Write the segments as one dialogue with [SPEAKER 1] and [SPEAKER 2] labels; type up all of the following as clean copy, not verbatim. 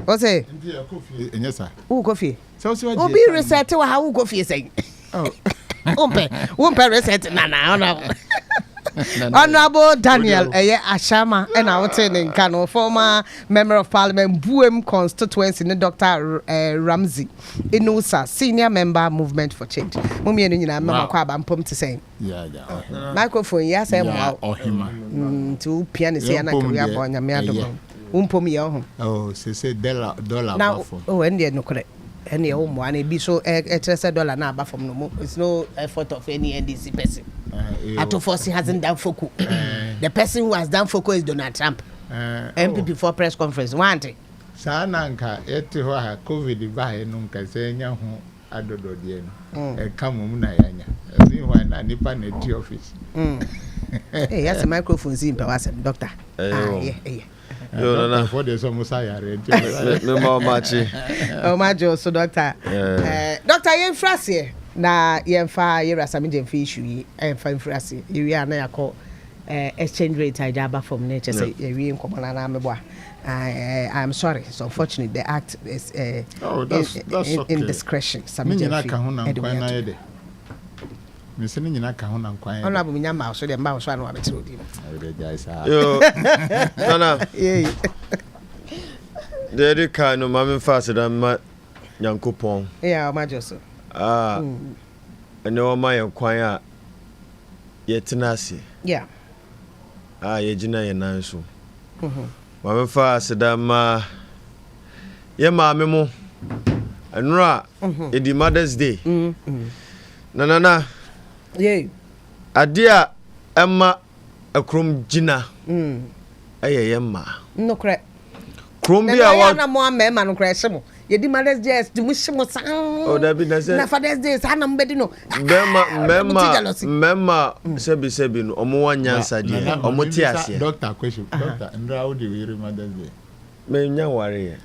[SPEAKER 1] What's it?
[SPEAKER 2] Yes, sir.
[SPEAKER 1] Who coffee?
[SPEAKER 2] So,
[SPEAKER 1] be reset to how coffee saying. Oh, Umpe reset, Nana. Honorable Daniel Ashama, and I was saying, Kano, former member of Parliament, Buem constituency, Dr. Ramsey, Inusa, senior member, Movement for Change. Mummy and Mama Kwab, I'm pumped to say.
[SPEAKER 2] Yeah.
[SPEAKER 1] Microphone, yes, I'm
[SPEAKER 2] or him.
[SPEAKER 1] Two pianists and I can be upon your man. Umpomi. Oh,
[SPEAKER 2] say dollar.
[SPEAKER 1] Now, oh, and no correct. Any home one, it be so $1 now, from no, it's no effort of any NDC person. Atofosi hasn't done Foku. The person who has done Foku is Donald Trump. MPP for press conference. One thing.
[SPEAKER 2] Sananka, etiwa COVID by nunca saying, Adodo Dien. Come on, Nayanya. Everyone, I nipa neti office.
[SPEAKER 1] Hey, that's a microphone, simple, doctor. Yeah.
[SPEAKER 3] No.
[SPEAKER 2] For the Somusaya.
[SPEAKER 3] No machi.
[SPEAKER 1] Oh, my Joe, so doctor. Doctor, you're Frassi. Na Yemfa, you're a Sammy Gyamfi issue, and fine Frassi. You are now called exchange rate. I jabber from nature. Say, you're in Common. I'm sorry. So, unfortunately, the act is that's indiscretion. Sammy Gyamfi.
[SPEAKER 2] Missing in a count and quiet.
[SPEAKER 1] I'm not in your mouth, so the mouse one rabbit told you.
[SPEAKER 3] No. The kind of mammy faster than my young coupon.
[SPEAKER 1] Yeah, my Joseph.
[SPEAKER 3] I know my quiet yet tenacity.
[SPEAKER 1] Yeah.
[SPEAKER 3] Yejina and Nansu. Mammy faster than my. Yeah, mammy. And ra, it's the Mother's Day. No.
[SPEAKER 1] Yeah.
[SPEAKER 3] Adia Emma a crum gina. Emma.
[SPEAKER 1] No correct.
[SPEAKER 3] Crumbia
[SPEAKER 1] one more man on crash. You demand just the Mushimo sound.
[SPEAKER 3] Oh, that be necessary.
[SPEAKER 1] Father's Day, Sanam Bedino.
[SPEAKER 3] Memma, Sebin, Omoanya Sadia, Omotias.
[SPEAKER 2] Doctor, question. Doctor, and how do you remember Mother's Day?
[SPEAKER 3] May young warrior.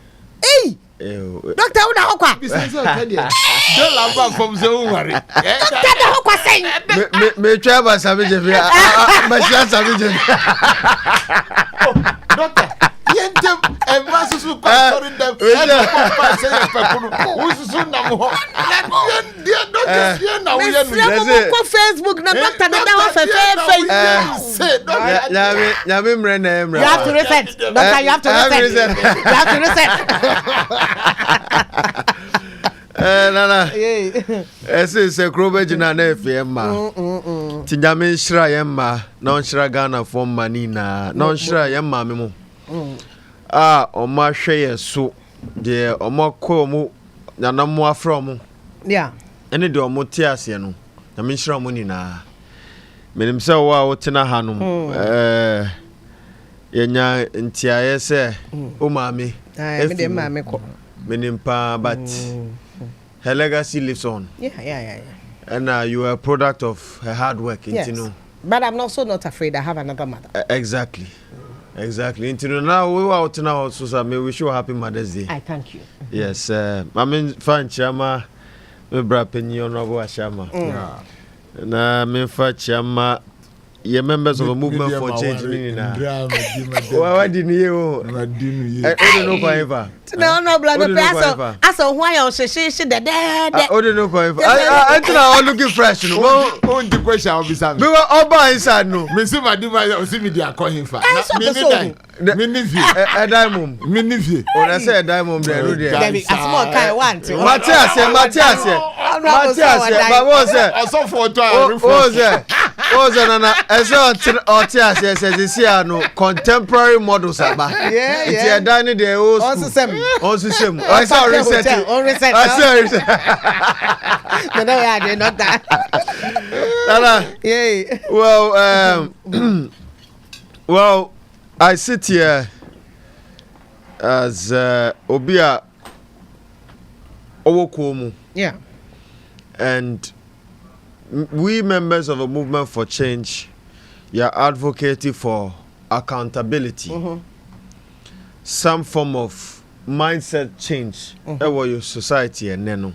[SPEAKER 1] Hey! Doctor Unahoka.
[SPEAKER 2] Don't laugh from so worry.
[SPEAKER 1] Doctor Hoka saying.
[SPEAKER 3] May travel Savage. My son Savage.
[SPEAKER 2] Doctor, Yentem and Massus who conquering them. Who's soon now?
[SPEAKER 1] Facebook, no doctor, you have to reset. Doctor, you have to reset.
[SPEAKER 3] Nana, ese se krobe na FM. Tinjame shira yemma, non shira Ghana for manina, non shira yemma memo. Oma hwe so de oma ko mu na mo afro mu.
[SPEAKER 1] Yeah.
[SPEAKER 3] Ene de omo ti ase no. Na me shira mu ni na. Menim se wo a wotena hanum. Yenya ntiaye se o maame.
[SPEAKER 1] Me de maame ko.
[SPEAKER 3] Menim pa but her legacy lives on.
[SPEAKER 1] Yeah.
[SPEAKER 3] And you are a product of her hard work.
[SPEAKER 1] Yes. But I'm also not afraid I have another mother.
[SPEAKER 3] Exactly. Now we were out now, so may wish you a happy Mother's Day.
[SPEAKER 1] I thank you.
[SPEAKER 3] Yes, I mean, fine, Chama, me brapeni honorable Ashama. Na me fa Chama. Ye members of a movement for change. Why didn't you? I don't know forever.
[SPEAKER 1] No, blood. I saw why I was she the dead.
[SPEAKER 3] I don't know forever. I looking fresh. No,
[SPEAKER 2] the question will be something.
[SPEAKER 3] We were all by inside. No,
[SPEAKER 2] Miss Madima, see me, they are calling for. Minivie.
[SPEAKER 3] A diamond.
[SPEAKER 2] Minivie.
[SPEAKER 3] When I say a diamond,
[SPEAKER 1] a small kind want.
[SPEAKER 3] Matthias. But what's that?
[SPEAKER 2] I saw for time.
[SPEAKER 3] What's that? Nana, as Otias says, this year no contemporary models about.
[SPEAKER 1] Yeah.
[SPEAKER 3] It's a dining day. Also same. I saw reset.
[SPEAKER 1] No, I did not that.
[SPEAKER 3] Nana.
[SPEAKER 1] Yeah.
[SPEAKER 3] Well, I sit here as Obia Owokomu.
[SPEAKER 1] Yeah.
[SPEAKER 3] And we members of a movement for change, you are advocating for accountability, some form of mindset change in your society and neno.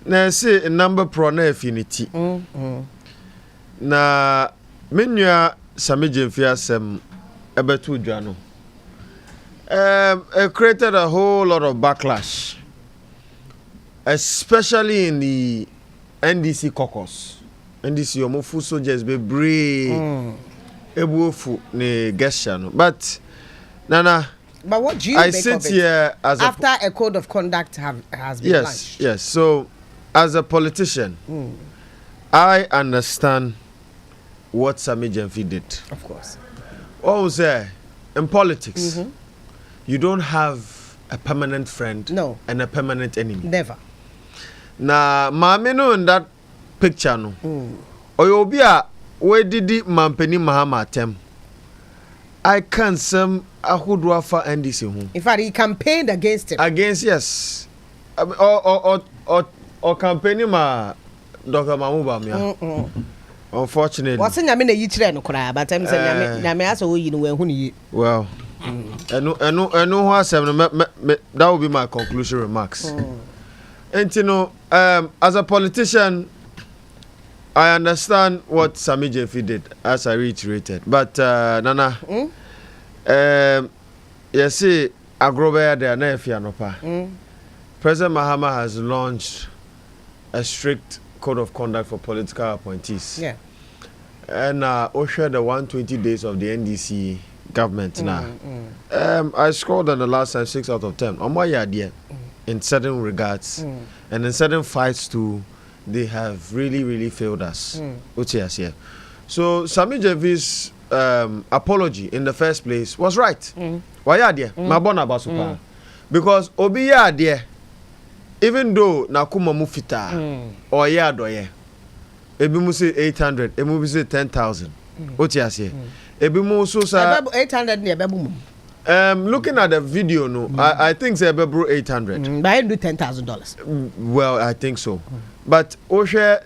[SPEAKER 3] Now see a number pro na affinity. Na menua Sammy Gyamfi asem ebetu dwano. It created a whole lot of backlash, especially in the NDC caucus. NDC omofu soldiers be brave. Ebuofu ne gesha. But Nana,
[SPEAKER 1] but what do you
[SPEAKER 3] I
[SPEAKER 1] make
[SPEAKER 3] sit
[SPEAKER 1] of it
[SPEAKER 3] here as
[SPEAKER 1] after a code of conduct has been launched?
[SPEAKER 3] Yes. So, as a politician, I understand what Sammy Gyamfi did.
[SPEAKER 1] Of course.
[SPEAKER 3] Also, in politics, you don't have a permanent friend and a permanent enemy.
[SPEAKER 1] Never.
[SPEAKER 3] Now, Mamino in that picture, no. Oyobia, where did the Mampeni Mahama tem? I can't some Ahudwa for NDC.
[SPEAKER 1] In fact, he campaigned against him.
[SPEAKER 3] Against, yes. Or campaigning ma Dr. Mamuba. Unfortunately.
[SPEAKER 1] What's in Yamina Yitre no cry, but I'm saying Yamaso, you know, who you.
[SPEAKER 3] Well, I know what that will be my conclusion remarks. And you know, as a politician, I understand what Sammy Gyamfi did, as I reiterated. But Nana, you see, Agradaa there na efianopa. President Mahama has launched a strict code of conduct for political appointees.
[SPEAKER 1] Yeah.
[SPEAKER 3] And OSHA the 120 days of the NDC government now. I scored on the last time 6 out of 10. On my idea, in certain regards, and in certain fights too, they have really failed us. Here. So Sammy Gyamfi's apology in the first place was right. Why idea? Mabona basupa. Because obi idea, even though nakuma mufita or doye, ebi mu say 800, ebi mu say 10,000. Here. Ebi mu so sa
[SPEAKER 1] 800 near Babu.
[SPEAKER 3] Looking at the video, no, I think say bro 800.
[SPEAKER 1] But I do $10,000.
[SPEAKER 3] Well, I think so. But Osha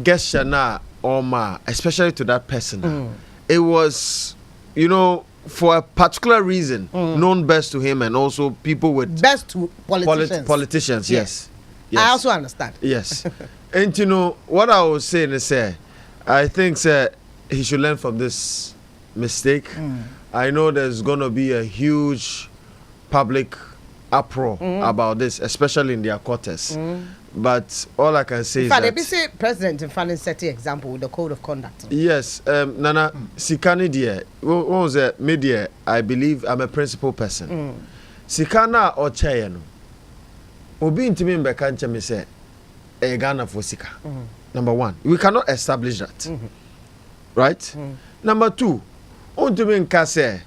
[SPEAKER 3] gesture na Oma, especially to that person, it was, you know, for a particular reason, known best to him and also people with
[SPEAKER 1] best to politicians.
[SPEAKER 3] Yes.
[SPEAKER 1] I also understand.
[SPEAKER 3] Yes. And you know what I was saying is, I think he should learn from this mistake. I know there's gonna be a huge public uproar about this, especially in their quarters. But all I can say is that
[SPEAKER 1] the president in Fanning set the example with the code of conduct.
[SPEAKER 3] Yes, Nana Sikani dear, what was it? Media, I believe I'm a principal person. Sikana or Chayano. Obi intimi mbeka ncheme say e Ghana for Sika. Number one, we cannot establish that. Right? Number two, ontimi nka say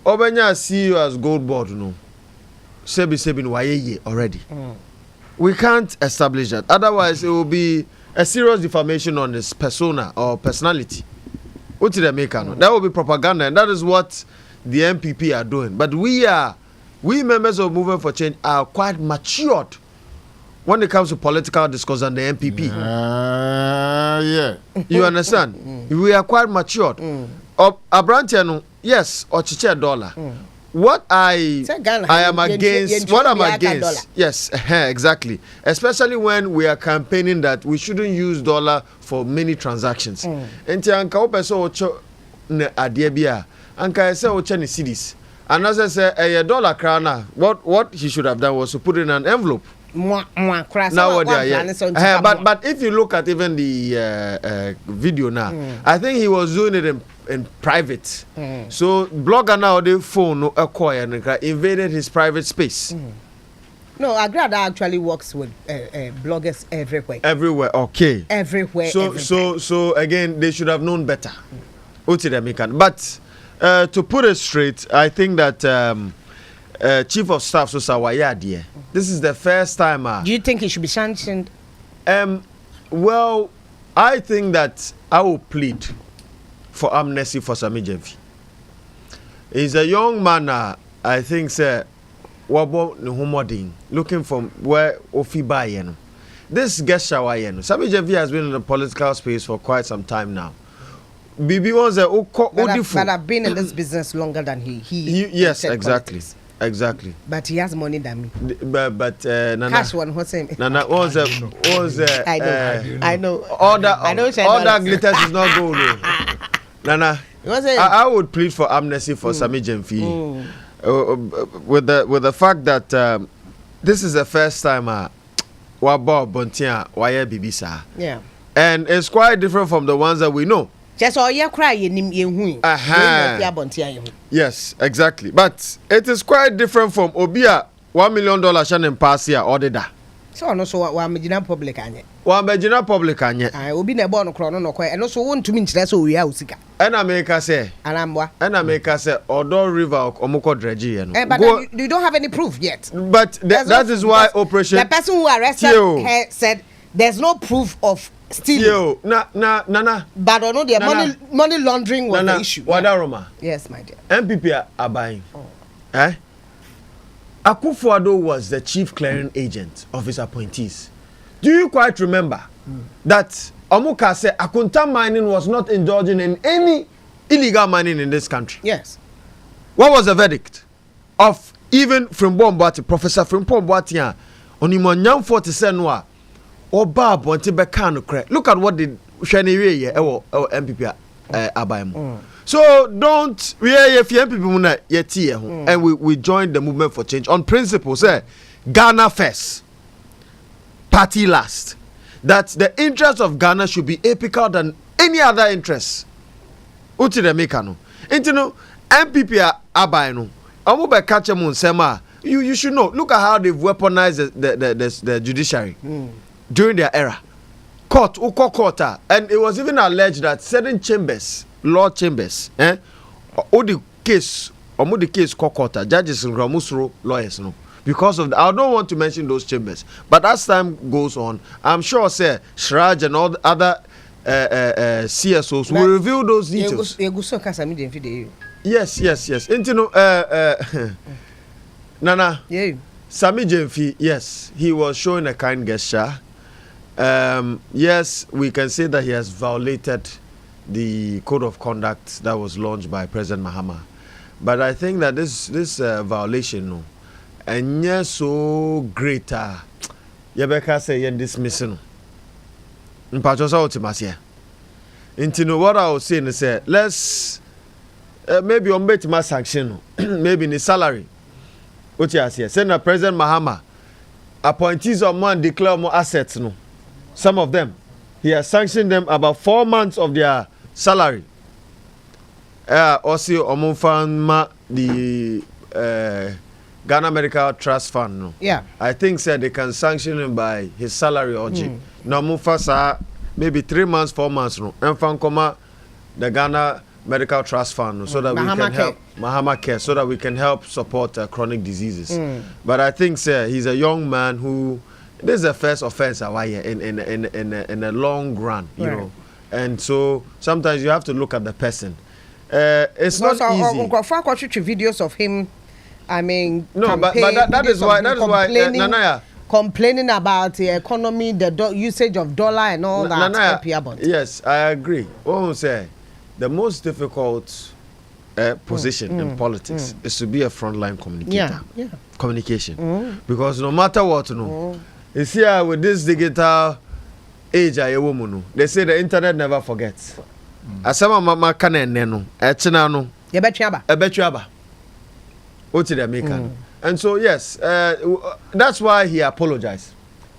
[SPEAKER 3] obenya CEO as Gold Board no. Sebi no wayeye already. We can't establish that. Otherwise, it will be a serious defamation on his persona or personality. What did they make? That will be propaganda, and that is what the MPP are doing. But we members of Movement for Change are quite matured when it comes to political discourse on the MPP.
[SPEAKER 2] Yeah.
[SPEAKER 3] You understand? We are quite matured. Abrantiano, yes, or chiche dollar. What I am against, what I'm against, yes, exactly. Especially when we are campaigning that we shouldn't use dollar for many transactions. And anka opeso ocho ne adiebia, anka say ocho ni cedis. And as I say, a dollar krana. What he should have done was to put in an envelope. Now what they are, but if you look at even the video now, I think he was doing it in private. So blogger now the phone acquired and invaded his private space.
[SPEAKER 1] No, Agradaa actually works with bloggers everywhere.
[SPEAKER 3] Everywhere, okay.
[SPEAKER 1] Everywhere.
[SPEAKER 3] So again, they should have known better. But to put it straight, I think that Chief of Staff so Sawayadi. This is the first time.
[SPEAKER 1] Do you think he should be sanctioned?
[SPEAKER 3] Well, I think that I will plead for amnesty for Sammy Gyamfi. He's a young man. I think, sir, looking from where Ofi Bayeno. This guest shower, Sammy Gyamfi has been in the political space for quite some time now. Bibi was a
[SPEAKER 1] but I've been in this business longer than he
[SPEAKER 3] yes, exactly. Politics. Exactly.
[SPEAKER 1] But he has money than me.
[SPEAKER 3] But Nana,
[SPEAKER 1] cash one what's saying?
[SPEAKER 3] Nana was
[SPEAKER 1] I know.
[SPEAKER 3] All that glitters is not gold. Nana, I would plead for amnesty for Sammy Gyamfi. with the fact that this is the first time Wabo Bontia Waya Bibisa.
[SPEAKER 1] Yeah.
[SPEAKER 3] And it's quite different from the ones that we know.
[SPEAKER 1] Just all you cry in
[SPEAKER 3] Yes, exactly. But it is quite different from Obia $1 million Shannon pass here or the.
[SPEAKER 1] So no so wa majina public anye.
[SPEAKER 3] Wa majina public anye.
[SPEAKER 1] Obi na bo no kro no kwa. And so won tumi nkyere so wi a usika.
[SPEAKER 3] And America say.
[SPEAKER 1] Anambwa.
[SPEAKER 3] And America say Odo River omoko dredge ye no.
[SPEAKER 1] But you don't have any proof yet.
[SPEAKER 3] But that is why operation.
[SPEAKER 1] The person who arrested her said there's no proof of stealing.
[SPEAKER 3] Na.
[SPEAKER 1] But no the money laundering was the issue.
[SPEAKER 3] Wadaroma.
[SPEAKER 1] Yes, my dear.
[SPEAKER 3] MPP are buying. Akufo-Addo was the chief clearing agent of his appointees. Do you quite remember that Omuka said Akuna Mining was not indulging in any illegal mining in this country?
[SPEAKER 1] Yes.
[SPEAKER 3] What was the verdict of even Frimpong Professor Frimpong Boatia Onimonyam 47 noa Oba Bonte Bekano cre. Look at what the Shaniwe ye MPP abayem. So don't if MPP yet and we joined the movement for change on principle. Say Ghana first, party last. That the interest of Ghana should be apical than any other interest. Uti de mekano. Intino MPP abayno. Amu catch them on sema. You should know. Look at how they've weaponized the judiciary during their era. Court, and it was even alleged that certain chambers, law chambers, all the case, court, judges and Ramusro lawyers, no. Because of I don't want to mention those chambers, but as time goes on, I'm sure, say Shraj and all the other CSOs will reveal those details. Yes. Nana, Sammy Gyamfi, yes, he was showing a kind gesture. Yes, we can say that he has violated the code of conduct that was launched by President Mahama. But I think that this violation, no, and yes, so greater. Yebeka say yen dismissing. In Pachosa Otimasia. Into what I was saying is let's maybe on bet my sanction, maybe in the salary. What you say? Send President Mahama appointees of man declare more assets, no. Some of them, he has sanctioned them about 4 months of their salary. Also, Omunfanma, the Ghana Medical Trust Fund. No?
[SPEAKER 1] Yeah.
[SPEAKER 3] I think said they can sanction him by his salary or no Mufasa, maybe 3 months, 4 months. No, Enfankoma, the Ghana Medical Trust Fund, no? So that we can help Mahama Care, so that we can help support chronic diseases. But I think, sir, he's a young man who. This is the first offense in a long run, you know, and so sometimes you have to look at the person. It's not easy.
[SPEAKER 1] Videos of him, I mean,
[SPEAKER 3] no, but that is why Nanaya
[SPEAKER 1] complaining about the economy, the usage of dollar and all that.
[SPEAKER 3] Nanaya, yes, I agree. What say the most difficult position in politics is to be a frontline communicator.
[SPEAKER 1] Yeah.
[SPEAKER 3] Communication, because no matter what, you see, with this digital age, they say the internet never forgets. Asama mama kane neno, echina no. Ebechuaba. Oti de American. And so yes, that's why he apologized.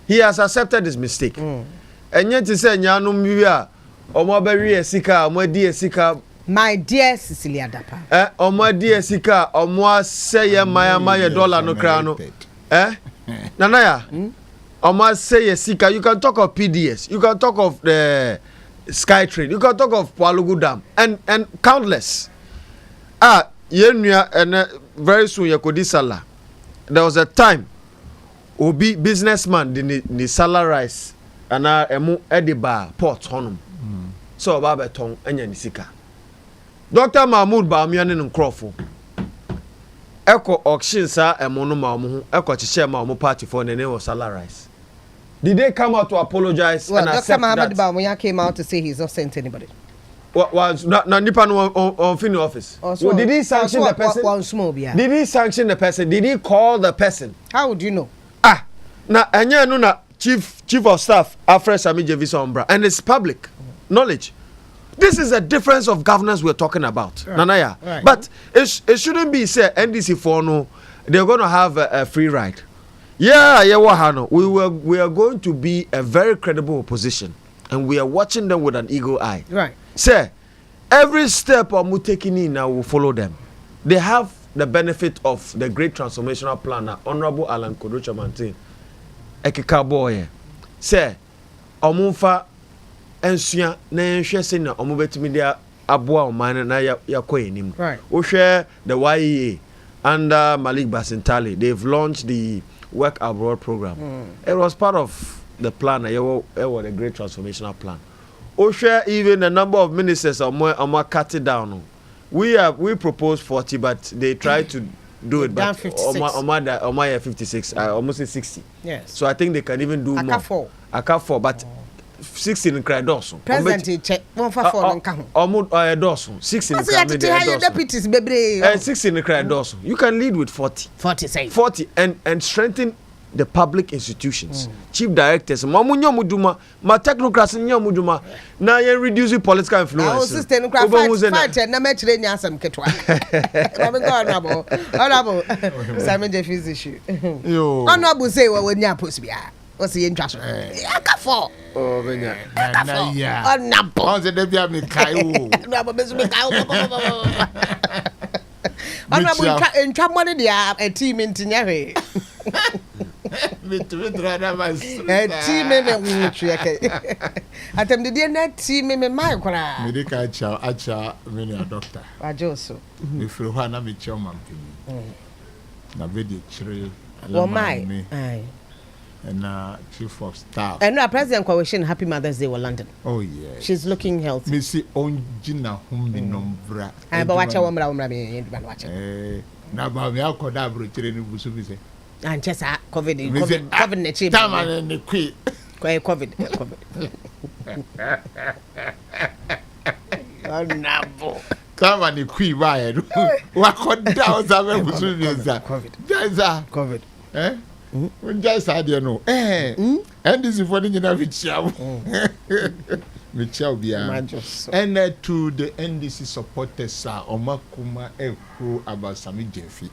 [SPEAKER 3] He has accepted his mistake. And yet he said, "Nyanu miya, omo beri esika, omo di esika."
[SPEAKER 1] My dear Cecilia Dapa.
[SPEAKER 3] Omo di esika, omo seye maya dollar no krano. Nanaya. Omo say esika. You can talk of PDS. You can talk of the SkyTrain. You can talk of Palugu Dam and countless. Yenuya and very soon Yakodi Salah. There was a time Obi businessman the salarize and emu ediba port honum. So Baba Tong enya nisika. Dr. Mahmoud Bamian in Crawford. Eko auction sa emono ma omo eko chiche ma omo party for the name of salarize. Did they come out to apologize and accept that? Dr. Mahmoud
[SPEAKER 1] Bamian came out to say he's not sent anybody.
[SPEAKER 3] Was not Nipan on Finny office. Well, did he sanction the person? Did he sanction the person? Did he call the person?
[SPEAKER 1] How would you know?
[SPEAKER 3] Na anya no na chief of staff Alfred Sammy Gyamfi Ombra, and it's public knowledge. This is a difference of governance we're talking about,
[SPEAKER 1] right.
[SPEAKER 3] Nanaya.
[SPEAKER 1] Right.
[SPEAKER 3] But it shouldn't be said NDC for no, they're going to have a free ride. Yeah, WOHO. We are going to be a very credible opposition, and we are watching them with an eagle eye.
[SPEAKER 1] Right.
[SPEAKER 3] Sir, every step I'm taking in now will follow them. They have the benefit of the great transformational plan that Honorable Alan Kodocha maintain. Ekeka boy. Sir, omunfa ensua na enhwe se na omubetimi dia aboa oman na yakọ enim.
[SPEAKER 1] Right.
[SPEAKER 3] We share the YEA under Malik Basintali. They've launched the Work Abroad program. It was part of the plan. It was a great transformational plan. We share even the number of ministers are cut it down. We proposed 40, but they tried to do it.
[SPEAKER 1] Down
[SPEAKER 3] But
[SPEAKER 1] 56.
[SPEAKER 3] 56, almost 60.
[SPEAKER 1] Yes.
[SPEAKER 3] So I think they can even do more. I can't fall, but 60 in Cradoso.
[SPEAKER 1] President check 144 nka ho.
[SPEAKER 3] Almost dorsum. 60 in
[SPEAKER 1] Cradoso. Deputies bebre.
[SPEAKER 3] And 60 in Cradoso. You can lead with 40.
[SPEAKER 1] 40 say.
[SPEAKER 3] 40 and strengthen the public institutions. Chief directors, mamunyo muduma, ma technocrats nyo muduma. Na ye reduce political influence.
[SPEAKER 1] Our system fight na me kire nyasam ketwa. Mama go honorable. Sammy Gyamfi issue.
[SPEAKER 2] Yo.
[SPEAKER 1] Honorable say we nya post bia. O say ntwa so. Akafo.
[SPEAKER 3] Oh, benya.
[SPEAKER 2] Na ya.
[SPEAKER 1] Honorable.
[SPEAKER 2] On se dey bia me kai wo.
[SPEAKER 1] Honorable bezu me kai wo. Honorable ntwa mo de a team ntinya hwe. Team me atem de na team me mai kwara.
[SPEAKER 2] Medical acha me na doctor.
[SPEAKER 1] Wajoso.
[SPEAKER 2] Me firi ho na me chairman pemi. Na be de chire.
[SPEAKER 1] Wo mai. Ai.
[SPEAKER 2] And chief of staff.
[SPEAKER 1] And no President Kwaweshin Happy Mother's Day in London.
[SPEAKER 2] Oh yeah.
[SPEAKER 1] She's looking healthy.
[SPEAKER 2] Me see onjina humi nombra.
[SPEAKER 1] Ai ba wacha womra me wacha.
[SPEAKER 2] Na ba me akoda abro chire ni busu bi se.
[SPEAKER 1] Anchesa COVID na chip.
[SPEAKER 2] Tama ne kwi.
[SPEAKER 1] COVID. Nabo.
[SPEAKER 2] Tama ne kwi ba ye. Wa koda o za me busu bi za. COVID. Eh? Unja sadia no. NDC for the nyina fi chiawo. Me chiawo bia. And to the NDC supporters are omakuma ehro about Sammy Gyamfi.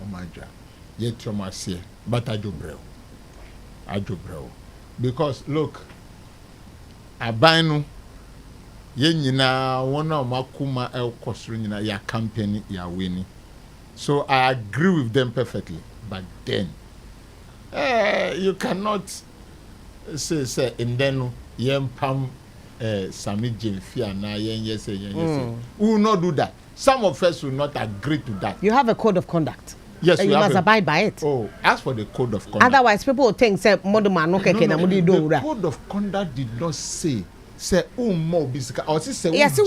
[SPEAKER 2] Omaja. Yet from us here, but I do bro. Because look, abano ye nyina wona omakuma elkosro nyina ya campaign ya winning. So I agree with them perfectly. But then you cannot say and then yempam Sammy Gyamfi and yes. We will not do that. Some of us will not agree to that.
[SPEAKER 1] You have a code of conduct.
[SPEAKER 2] Yes,
[SPEAKER 1] you must abide by it.
[SPEAKER 2] Oh, as for the code of conduct.
[SPEAKER 1] Otherwise, people will think say modern no keke na mudi do.
[SPEAKER 2] The code of conduct did not say mo bisika or say
[SPEAKER 1] yes,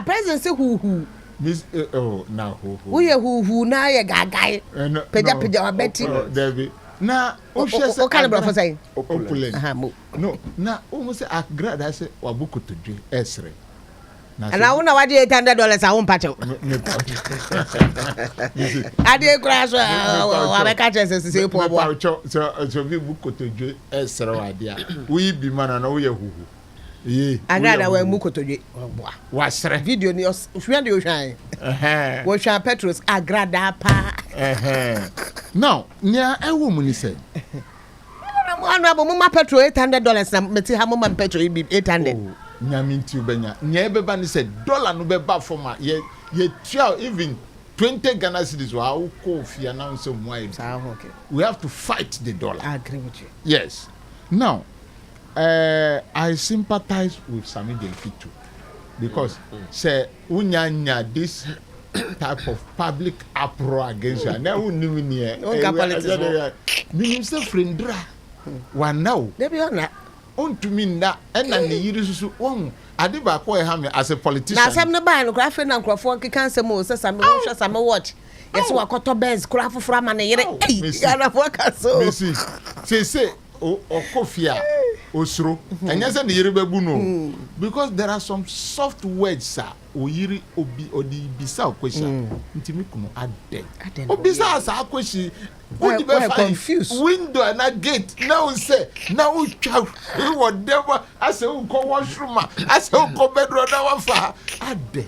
[SPEAKER 1] president say who.
[SPEAKER 2] Miss now
[SPEAKER 1] who na ye gagai. Peja wabeti.
[SPEAKER 2] David. Na
[SPEAKER 1] o kind of brother say
[SPEAKER 2] opulent. No, na almost say Agradaa say wabuko to do esre.
[SPEAKER 1] And I wanna wadi $800 I won't patch out. I did crash I catch us say poor boy.
[SPEAKER 2] So we book to do esre wadia. We be man na we who.
[SPEAKER 1] Agradaa we muko to do.
[SPEAKER 2] Wasre
[SPEAKER 1] video ni hwe de o hwan. Wo hwan Petros Agradaa pa.
[SPEAKER 2] Now, nia ewo mu ni say.
[SPEAKER 1] Honorable mama petrol $800 na meti ha mama petrol be 800.
[SPEAKER 2] Nyaminti ubenya. Nia beba ni say dollar no beba from ye try even 20 Ghana cedis wa ko fi announce mo
[SPEAKER 1] okay.
[SPEAKER 2] We have to fight the dollar.
[SPEAKER 1] I agree with you.
[SPEAKER 2] Yes. Now, I sympathize with Sammy Gyamfi too. Because say unyanya this type of public uproar against you. Now you Minister Frindra one now.
[SPEAKER 1] They be on that.
[SPEAKER 2] On to me na and the years on Adiba Koy Hammy as a politician.
[SPEAKER 1] Now some no buy no graph and Crawford can say more says I'm watch. Yes, what got best craft from an so say oh Kofia
[SPEAKER 2] osro enya say ne yiri bebu no because there are some soft words sir oyiri obi odi bisa question ntimi kunu ade obisa sa question we be confused window and a gate now say now twa whatever I say go washroom I say go bedroom na wa fa ade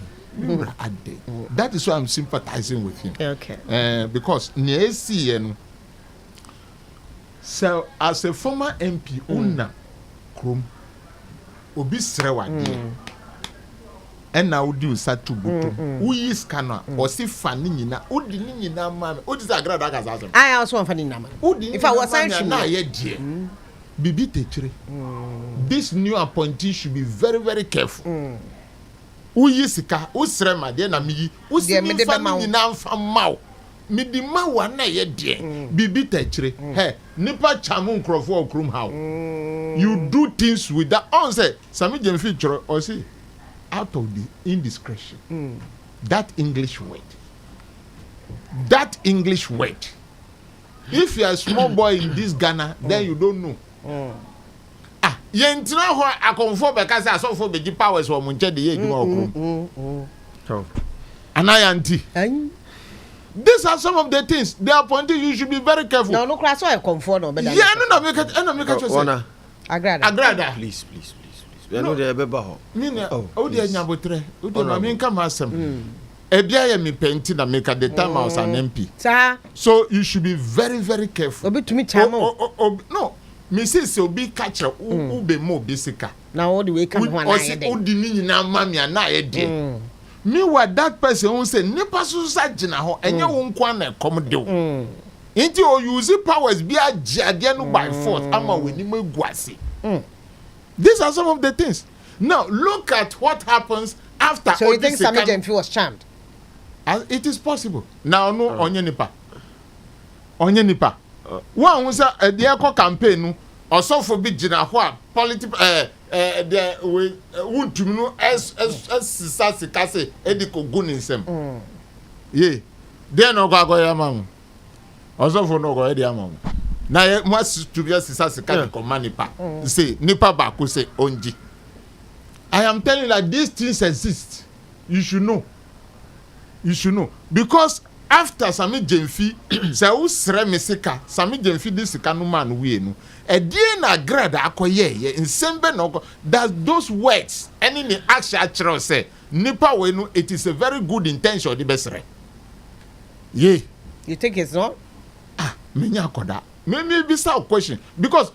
[SPEAKER 2] ade that is why I'm sympathizing with him
[SPEAKER 1] okay
[SPEAKER 2] because ne see no so as a former MP una krom obi srewa de and now do satu butu uyi scanner or si fani nyina odi ni nyina ma odi za Agradaa ka za
[SPEAKER 1] I also want fani nyina if I was saying
[SPEAKER 2] na ye die bibi techire this new appointee should be very very careful uyi sika usrema de na mi usi mi fani nyina mfa mawo midi mawa na ye die bibi techire he nipa chamu nkrofo okrum how you do things with that on say Sammy Gyamfi choro or say out of the indiscretion that English word if you are a small boy in this Ghana then you don't know yentina ho akonfo be ka say asofo be gi powers wo munche de ye eduma okrum anayanti these are some of the things they are pointing you should be very careful
[SPEAKER 1] no class so I comfort no better
[SPEAKER 2] yeah no make it say Agradaa
[SPEAKER 3] please we know the beba ho
[SPEAKER 2] mina o de nyabotre o de ma me nka ma asem ebia ye me penti na make at the time I was an MP so you should be very very careful
[SPEAKER 1] obi tumi chamo
[SPEAKER 2] no me say obi catch u be mo bisika
[SPEAKER 1] na all the way come ho na ye
[SPEAKER 2] dey o di ni nyina ma me na ye dey me what that person who say nipa so sa gina ho enye wo nko na kom de o inti o use powers bi agade no by force ama we ni maguase these are some of the things now look at what happens after
[SPEAKER 1] so you think Sammy Gyamfi was charmed
[SPEAKER 2] it is possible now no onye nipa one who say the eco campaign no osofo bi gina ho a political the we wuntum no as sika say ediko gunisem ye then ogo ya man osofo no go e dia man na must to be sika the command nipa say nipa ba ko say onji I am telling you that these things exist you should know because after Sammy Gyamfi say who sre me sika Sammy Gyamfi this sika no man we no e die na Agradaa akoye nsembe no that those words any ni action actually say nipa we no it is a very good intention the best yeah
[SPEAKER 1] you think it's not
[SPEAKER 2] me nya akoda me be some question because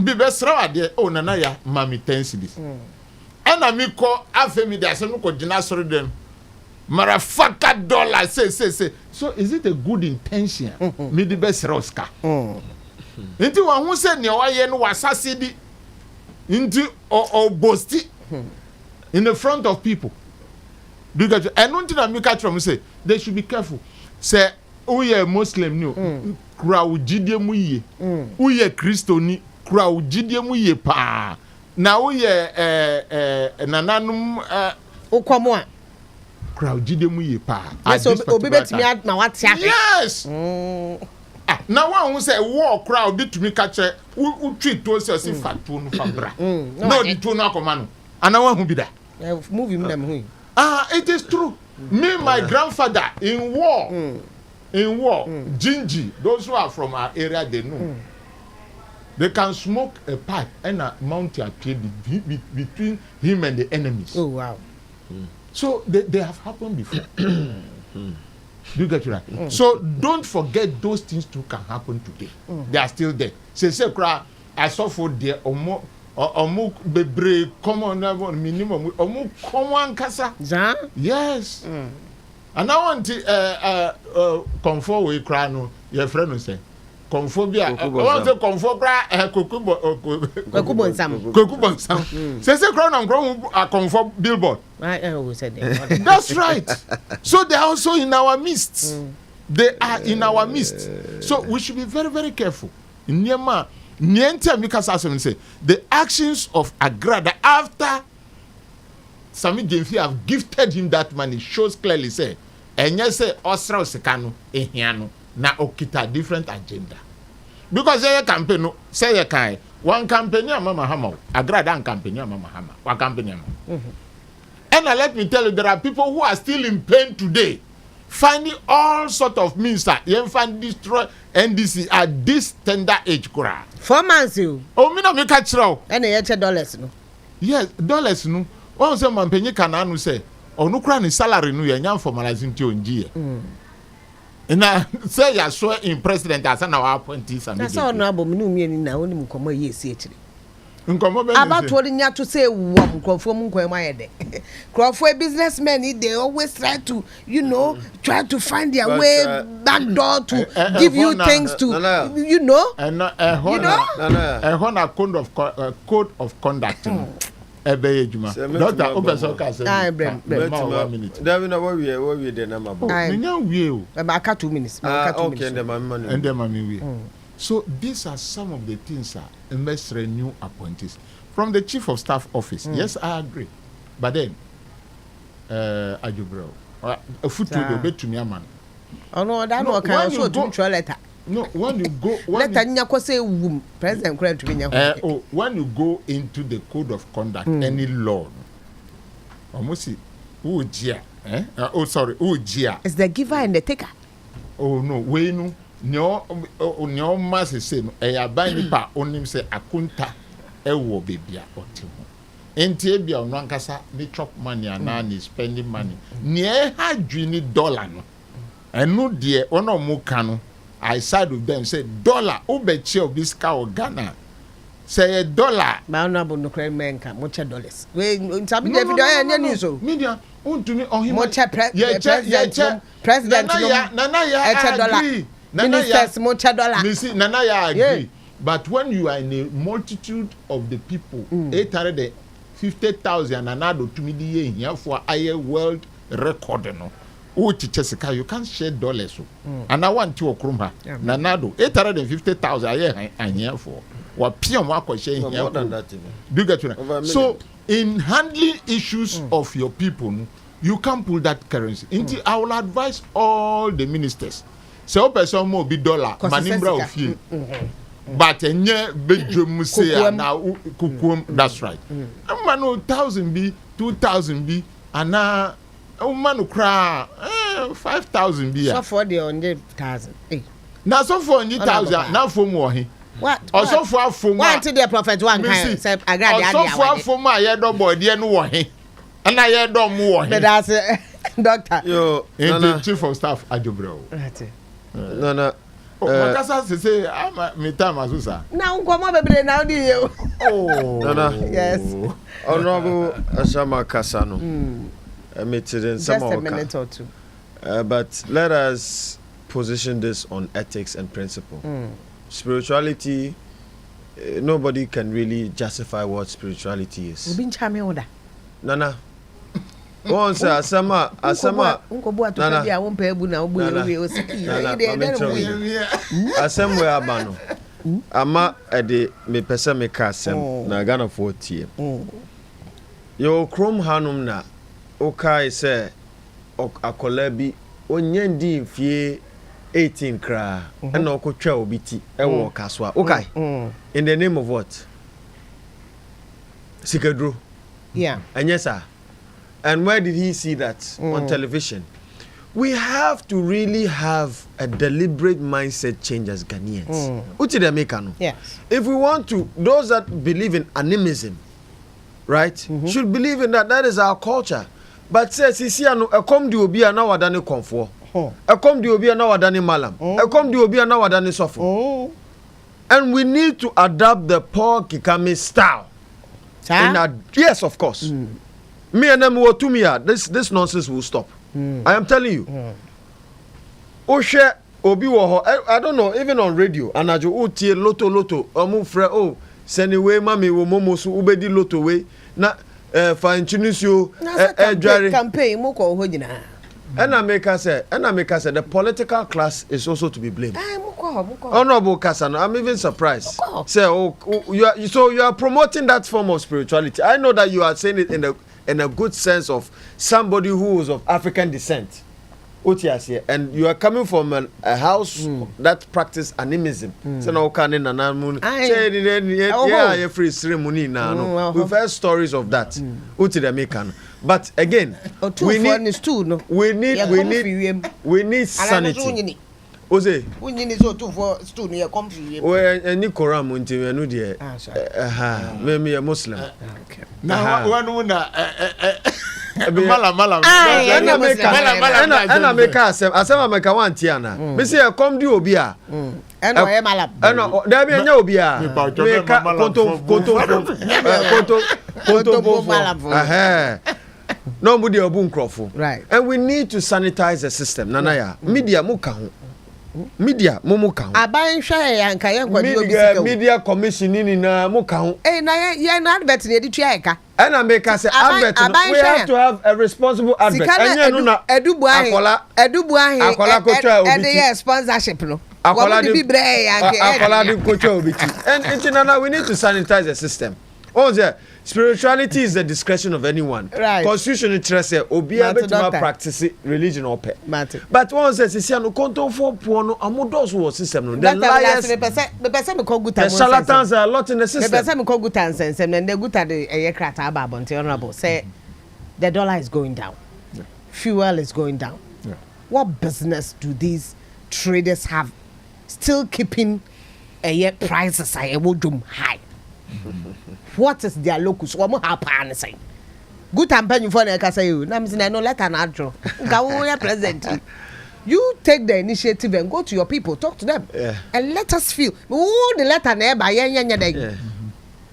[SPEAKER 2] be best there oh nana ya mami tensities and I me call afemi there say no ko gina sorry dem marafaka dollar say so is it a good intention me the best Oscar nti wa hu say ne wa ye no wasase di nti o bosti in the front of people because and until na me catch from say they should be careful say uye Muslim ni kura ujidie mu ye uye Kristoni kura ujidie mu ye pa na uye nananum
[SPEAKER 1] ukomo a
[SPEAKER 2] crowd jide mu ye pa
[SPEAKER 1] yes obi betimi na wate ahe
[SPEAKER 2] yes na one who say war crowd betimi ka che u tweet to say fatu no fabra no di to no akoma no ana one who be that
[SPEAKER 1] movie me na me
[SPEAKER 2] it is true me my grandfather in war Gingy those who are from our area they know they can smoke a pipe and a mount appear between him and the enemies.
[SPEAKER 1] Oh wow.
[SPEAKER 2] So they have happened before. Do you get it right? So don't forget those things too can happen today. They are still there. Say cry I saw for there omo bebre common minimum omo common kasa. Yes. And I want to comfort we cry no your friend will say Konfobia. I want to confobra Kokubonsam. Say crown and grown a conform billboard. That's right. So they are also in our midst. They are in our midst. So we should be very, very careful. Nyema, Niente Mikasa say the actions of Agradaa after Sammy Gyamfi have gifted him that money shows clearly say, and yes, say Osra Sekano, Ehiano. Na okita different agenda because say campaign no say kai one company mama hama Agradaa company mama hama one company mama. And let me tell you, there are people who are still in pain today, finding all sort of means that you find destroy NDC at this tender age.
[SPEAKER 1] 4 months you.
[SPEAKER 2] Oh, me no me catch row.
[SPEAKER 1] And $8 no.
[SPEAKER 2] Yes, dollars no. One say man penny can say, oh no crown salary no you formalizing to NG. And I say you so in president as an our appointees and
[SPEAKER 1] that's all no me no me na woni mkomo yes actually.
[SPEAKER 2] About
[SPEAKER 1] what you to say one from businessmen they always try to try to find their way back door to give you things to
[SPEAKER 2] and a code of conduct. Doctor Obesoka said 1 minute.
[SPEAKER 3] What we the number?
[SPEAKER 1] I got 2 minutes.
[SPEAKER 3] Okay, and the money.
[SPEAKER 2] So these are some of the things that must renew appointees from the chief of staff office. Yes, I agree. But then, Ajubro, a foot to the bed to me, man.
[SPEAKER 1] Oh no, that no can also do letter.
[SPEAKER 2] No, when you go,
[SPEAKER 1] letter nyako say womb president credit to me.
[SPEAKER 2] When you go into the code of conduct, any law, almost ujia, ujia.
[SPEAKER 1] It's the giver and the taker.
[SPEAKER 2] Oh no, we no. Nyo mase se no e aban nipa onim se akunta e wo bebia ote ho enti e bia ono ankasa ni chop money ana ni spending money ni e ha dwini dollar no enu de ono mu ka no I side with them say dollar obeche obi ska o Ghana say dollar
[SPEAKER 1] ma no abo no kran menka mo che dollars we ntabi de video ya ni so
[SPEAKER 2] media untumi ohima
[SPEAKER 1] mo che president
[SPEAKER 2] nana ya
[SPEAKER 1] dollar ministers mucha dollar.
[SPEAKER 2] Nana I agree. But when you are in a multitude of the people, 850,000 and add to me here for a world record, no. You can't share dollars. And I want to okrumha. Nanado 850,000 a year and here for what PM work share here.
[SPEAKER 3] More than that.
[SPEAKER 2] Do you get to so in handling issues of your people, you can't pull that currency. I will advise all the ministers. So person mo be dollar manimbra ofie but enye bedwom say na kukum that's right man 1,000 be 2,000 be ana man kra 5,000 be
[SPEAKER 1] so for the 100,000
[SPEAKER 2] na so for 100,000 na for mo he
[SPEAKER 1] what
[SPEAKER 2] also for afom
[SPEAKER 1] what to the prophet one kind say Agradaa
[SPEAKER 2] also for afom a ye do boy de no wo he ana ye do mo wo he
[SPEAKER 1] but that's doctor
[SPEAKER 3] yo
[SPEAKER 2] chief of staff Ajobro
[SPEAKER 3] no
[SPEAKER 2] Makasa say me time asusa
[SPEAKER 1] now nkomo bebre now di you yes
[SPEAKER 3] honorable Ashama Kasano emitted some
[SPEAKER 1] just a minute or two
[SPEAKER 3] but let us position this on ethics and principle. Spirituality, nobody can really justify what spirituality is. Nana once asama asemwe abano ama ede me pese me ka asem na Ghana 40 yo krom hanum na okai se akola bi onyandi mfie 18 kra na okotwa obiti e wo kaswa okai in the name of what sikadro and yes sir. And where did he see that? On television. We have to really have a deliberate mindset change as Ghanaians.
[SPEAKER 1] Yes.
[SPEAKER 3] If we want to, those that believe in animism, right, should believe in that. That is our culture. But says he see a come the obi na wadane comfort. A come the obi na wadane malam. A come the obi na wadane suffer. And we need to adapt the Paul Kikame style. Yes, of course. Me and them were to me. This nonsense will stop. I am telling you. Oshe Obi WOHO. I don't know. Even on radio, anajo utie loto omufre send way mami wo momosu ubedi loto way na fa introduce
[SPEAKER 1] campaign mo ko ho nyina.
[SPEAKER 3] And I make us say the political class is also to be blamed. Honorable Kasano, I'm even surprised. Say, you are promoting that form of spirituality. I know that you are saying it in a good sense of somebody who is of African descent. Otiasie, and you are coming from a house that practice animism. So now can in an moon say free ceremony now. We've heard stories of that. Uti the American. But again, we need sanity. Oze.
[SPEAKER 1] We need so two for stool near country.
[SPEAKER 3] Where any Koran until you know dear. Maybe a Muslim.
[SPEAKER 2] Now one Mala.
[SPEAKER 3] And I make us as I make a one tiana. Missy, come do Obia.
[SPEAKER 1] And I am Malab.
[SPEAKER 3] And there be no Obia. Nobody a boom crawford.
[SPEAKER 1] Right.
[SPEAKER 3] And we need to sanitize the system. Nanaya. Media muka. Media momuka.
[SPEAKER 1] Abayin share and kayan
[SPEAKER 3] media commission in muka.
[SPEAKER 1] Eh, na ya na advert ne di tuaeka.
[SPEAKER 3] And I make us advert. We have to have a responsible advert.
[SPEAKER 1] Akola sponsorship no.
[SPEAKER 3] Akola di kocha obiti. And we need to sanitize the system. Oh, spirituality is the discretion of anyone.
[SPEAKER 1] Right.
[SPEAKER 3] Constitution interest obia betima practice religion or pay. But one says is no control for poor amodos was system no. The liars, the charlatans are a lot in the system.
[SPEAKER 1] The person call good and then the good at the aircraft above honorable say the dollar is going down.
[SPEAKER 2] Yeah.
[SPEAKER 1] Fuel is going down.
[SPEAKER 2] Yeah.
[SPEAKER 1] What business do these traders have still keeping prices high? What is their locus? What more happen? Say, good campaign for the say you. Now, no let an outro. Go present. You take the initiative and go to your people, talk to them, and let us feel. The letter nearby.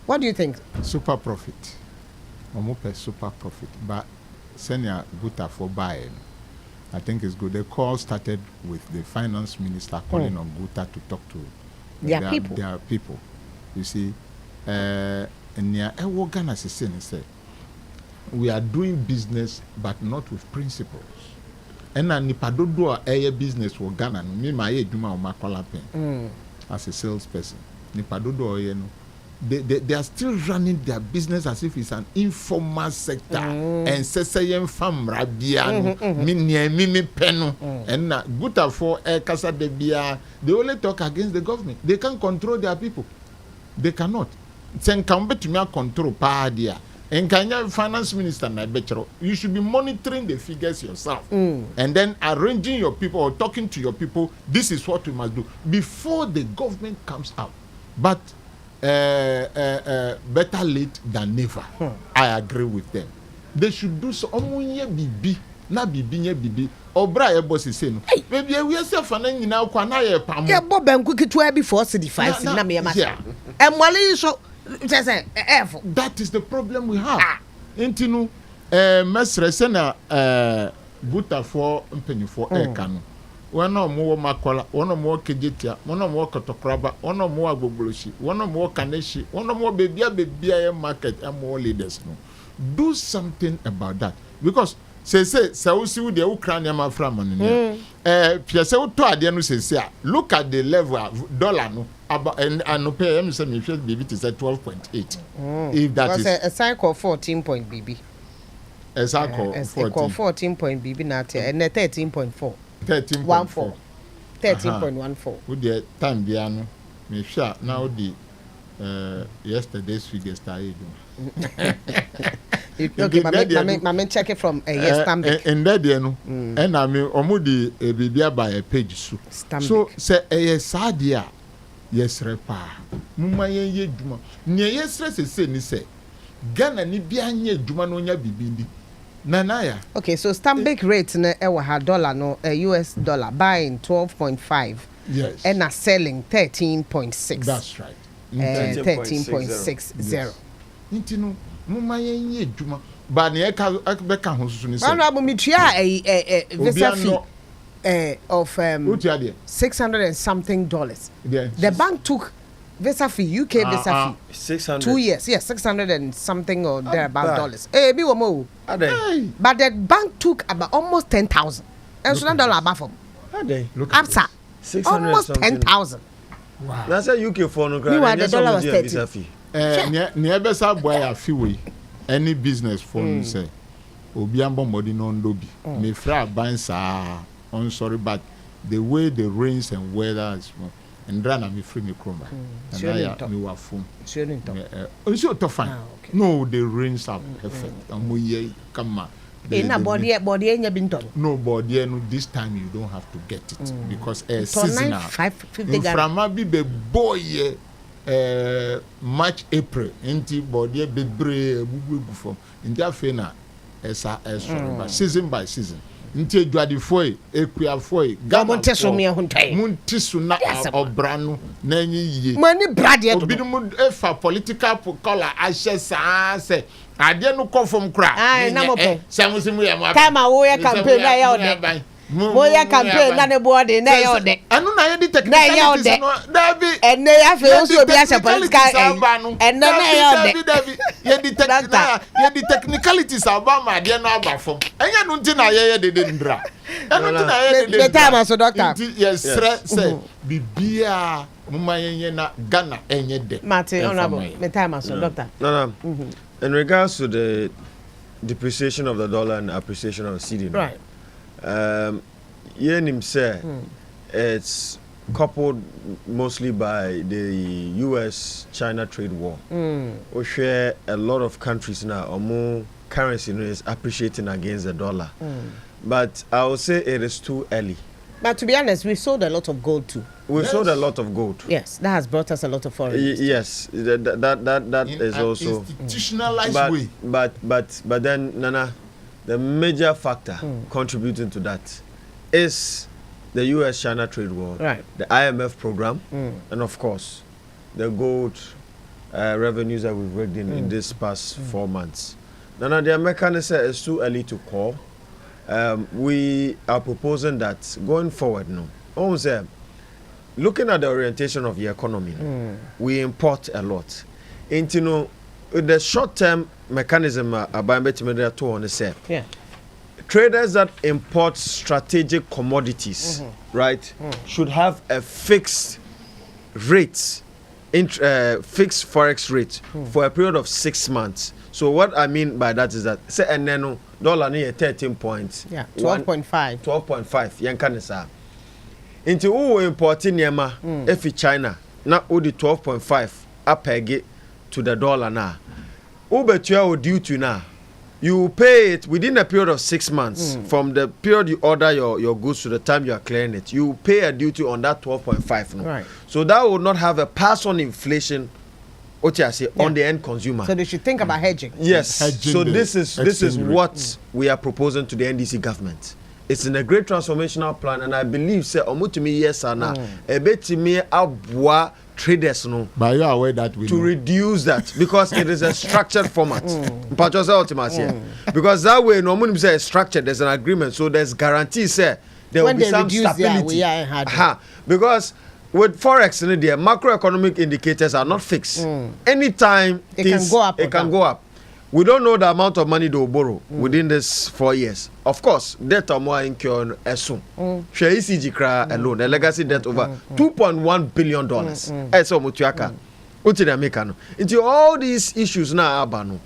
[SPEAKER 1] What do you think?
[SPEAKER 2] Super profit. Super profit. But senior Guta for buying. I think it's good. The call started with the finance minister calling on Guta to talk to their people. You see. And Ghana say we are doing business but not with principles. And nipadodo a business for Ghana me my eduma o makola pen as a salesperson. Nipadodo no they are still running their business as if it's an informal sector and sesayem fam rabia no me peno and na Guta for kasa de bia they only talk against the government. They can't control their people. They cannot. Sen can be to control dia. And Kenya finance minister na betro. You should be monitoring the figures yourself. And then arranging your people or talking to your people. This is what we must do before the government comes out. But better late than never. I agree with them. They should do so. Omunye bibi na bibi nye bibi. Obra ye boss say no. Baby we say fa na nyina kwa na ye pam.
[SPEAKER 1] Ye bo banku kitwa before 45 na me ma. Emwale so that
[SPEAKER 2] is the problem we have. Intinu mesre se na Guta for mpeni for eka no. Wana mo makola, wana mo kejetia, wana mo kotokraba, wana mo agogboloshi, wana mo kaneshi, wana mo bebia market and more leaders no. Do something about that because say we see the Ukrainian man from Piase to ade no say look at the level of dollar no about and no pay me say me baby to say 12.8 if that is
[SPEAKER 1] a cycle 14 point BB
[SPEAKER 2] a cycle
[SPEAKER 1] 14 point BB na and 13.4 13.14
[SPEAKER 2] with the time bia no me sure now the yesterday's figures started.
[SPEAKER 1] Okay, my check it from yes Stambik.
[SPEAKER 2] And that no and I mean omudi bibia by a page so say sadia yes repa muma ye djuma ne yes say ni say Ghana ni bia anye djuma no nya bibindi nanaya.
[SPEAKER 1] Okay, so Stambik rate na ewa dollar no US dollar buying 12.5
[SPEAKER 2] yes
[SPEAKER 1] and selling 13.6.
[SPEAKER 2] That's right.
[SPEAKER 1] 13.60.
[SPEAKER 2] Intino muma ye djuma ba ne beka ho susu ni say
[SPEAKER 1] honorable mitua visa fee of $600 and something. The bank took visa fee, UK visa fee
[SPEAKER 3] 600
[SPEAKER 1] 2 years, yes, 600 and something or thereabout dollars. But the bank took about almost 10,000 and so $1 above them. After almost 10,000.
[SPEAKER 3] Wow. That's a UK for no
[SPEAKER 1] grant. The dollar was 30.
[SPEAKER 2] Never saw boy a fee any business for say obi ambo modi no ndobi me fra ban sa on sorry, but the way the rains and weather is and run me free me crumba. And I me wa fun. So to fine. No, the rains are perfect. And we come
[SPEAKER 1] in a body in your binton.
[SPEAKER 2] No body, no, this time you don't have to get it because seasonal.
[SPEAKER 1] 550
[SPEAKER 2] from be boy March, April, into body be brave from in that fena but season by season. Into Juadi Foy, Equia Foy,
[SPEAKER 1] Gamonteso,
[SPEAKER 2] Muntisuna or Brano, Nanny,
[SPEAKER 1] money bradia to be
[SPEAKER 2] for political color. I say, I dare no come from crack.
[SPEAKER 1] I know,
[SPEAKER 2] Samuel,
[SPEAKER 1] time I campaign. Moya campaign na body na yo de
[SPEAKER 2] anu na ye di technicalities no dabi
[SPEAKER 1] and na ya fe also be as a political and na yo de
[SPEAKER 2] dabi ye di technicalities about ma de na aba fom enya no nti na ye de ndra enu nti na ye de
[SPEAKER 1] the time so doctor
[SPEAKER 2] yes say bibia muma ye na Ghana enye de
[SPEAKER 1] Martin honorable the time so doctor
[SPEAKER 3] no in regards to the depreciation of the dollar and appreciation of the cedi,
[SPEAKER 1] right.
[SPEAKER 3] Yenim say it's coupled mostly by the US-China trade war. We share a lot of countries now, or more currency is appreciating against the dollar. But I would say it is too early.
[SPEAKER 1] But to be honest, we sold a lot of gold too.
[SPEAKER 3] We sold a lot of gold.
[SPEAKER 1] Yes, that has brought us a lot of foreign.
[SPEAKER 3] Yes, that is also
[SPEAKER 2] institutionalized way.
[SPEAKER 3] But then Nana, the major factor contributing to that is the US-China trade war,
[SPEAKER 1] right.
[SPEAKER 3] the IMF program, and of course, the gold revenues that we've worked in this past 4 months. Now, the American say it's too early to call. We are proposing that going forward, looking at the orientation of the economy, we import a lot. And the short-term mechanism traders that import strategic commodities, right, should have a fixed rate, fixed forex rate for a period of 6 months. So what I mean by that is that say and dollar near 13 points,
[SPEAKER 1] 12.5,
[SPEAKER 3] 12.5. Yankanisa. Into who importing Yama if China now the 12.5 up to the dollar now. Uber due to now. You pay it within a period of 6 months from the period you order your goods to the time you are clearing it. You pay a duty on that 12.5 now.
[SPEAKER 1] Right.
[SPEAKER 3] So that will not have a pass on inflation on the end consumer.
[SPEAKER 1] So they should think about hedging.
[SPEAKER 3] Yes.
[SPEAKER 2] Hedging
[SPEAKER 3] so this is what we are proposing to the NDC government. It's in a great transformational plan, and I believe say omutumi yes ana ebetimi abwa traders no.
[SPEAKER 2] But you are aware that we
[SPEAKER 3] to reduce that because it is a structured format. Because that way no money say structured. There's an agreement, so there's guarantee say there
[SPEAKER 1] when
[SPEAKER 3] will be some stability. Because with forex in the macroeconomic indicators are not fixed. Anytime
[SPEAKER 1] it can go up.
[SPEAKER 3] It can go up. We don't know the amount of money they will borrow within this 4 years. Of course, debt or more in Kyon Esum. Share ECG cry alone, the legacy debt over $2.1 billion. Eso Mutuaka. Utinamekano. Into all these issues now, Abano.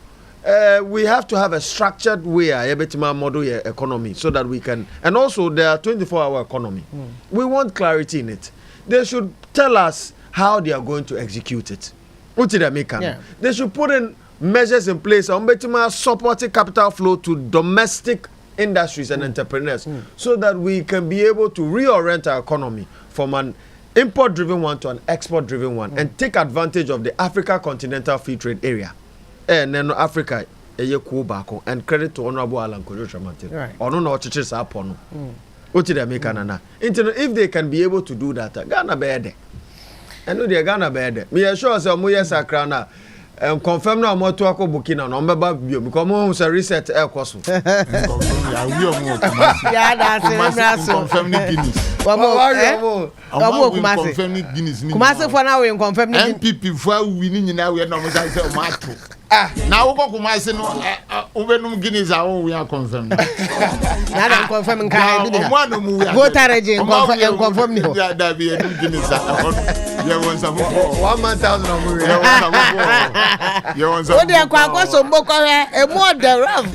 [SPEAKER 3] We have to have a structured way to model your economy so that we can, and also there are 24-hour economy. We want clarity in it. They should tell us how they are going to execute it. They should put in measures in place on supporting capital flow to domestic industries and entrepreneurs so that we can be able to reorient our economy from an import-driven one to an export-driven one and take advantage of the Africa Continental Free Trade Area. And then Africa, and credit to Honorable Alan Kojo-Tramantin. If they can be able to do that, Ghana bear. I know they are Ghana bear. Me assure some years akrana. Confirm now more to ako Burkina no mbeba bio because mo say reset e koso
[SPEAKER 2] yeah
[SPEAKER 1] that's it
[SPEAKER 2] confirm the Guinness confirm the Guinness
[SPEAKER 1] Kumasi for now we confirm the
[SPEAKER 2] MPP for we ni nyina we na mo say o mato na wo ko Kumasi no obenum Guinness a we confirm na
[SPEAKER 1] dem confirm nka e bi
[SPEAKER 2] dey
[SPEAKER 1] voter regime confirm ni ho
[SPEAKER 2] da bi enum Guinness Yeah, once I'm for
[SPEAKER 3] 1 month thousand of movie.
[SPEAKER 2] Yeah, once
[SPEAKER 1] What they are quite so more a more the rough.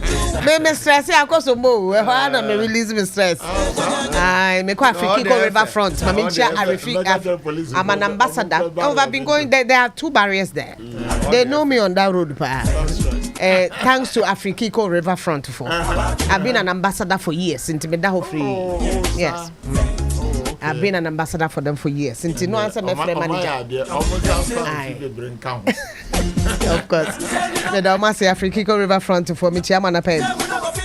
[SPEAKER 1] Me stress, I cause so more. I me release me stress. I me quite free riverfront. I'm an ambassador. Oh, I've been going there. There are 2 barriers there. They know me on that road. Thanks to Afrikiko Riverfront for. I've been an ambassador for years. Into me that free. Yes. I've been an ambassador for them for years. Into no answer my friend manager. Of course. The Doma say Afrikiko Riverfront for me chairman append.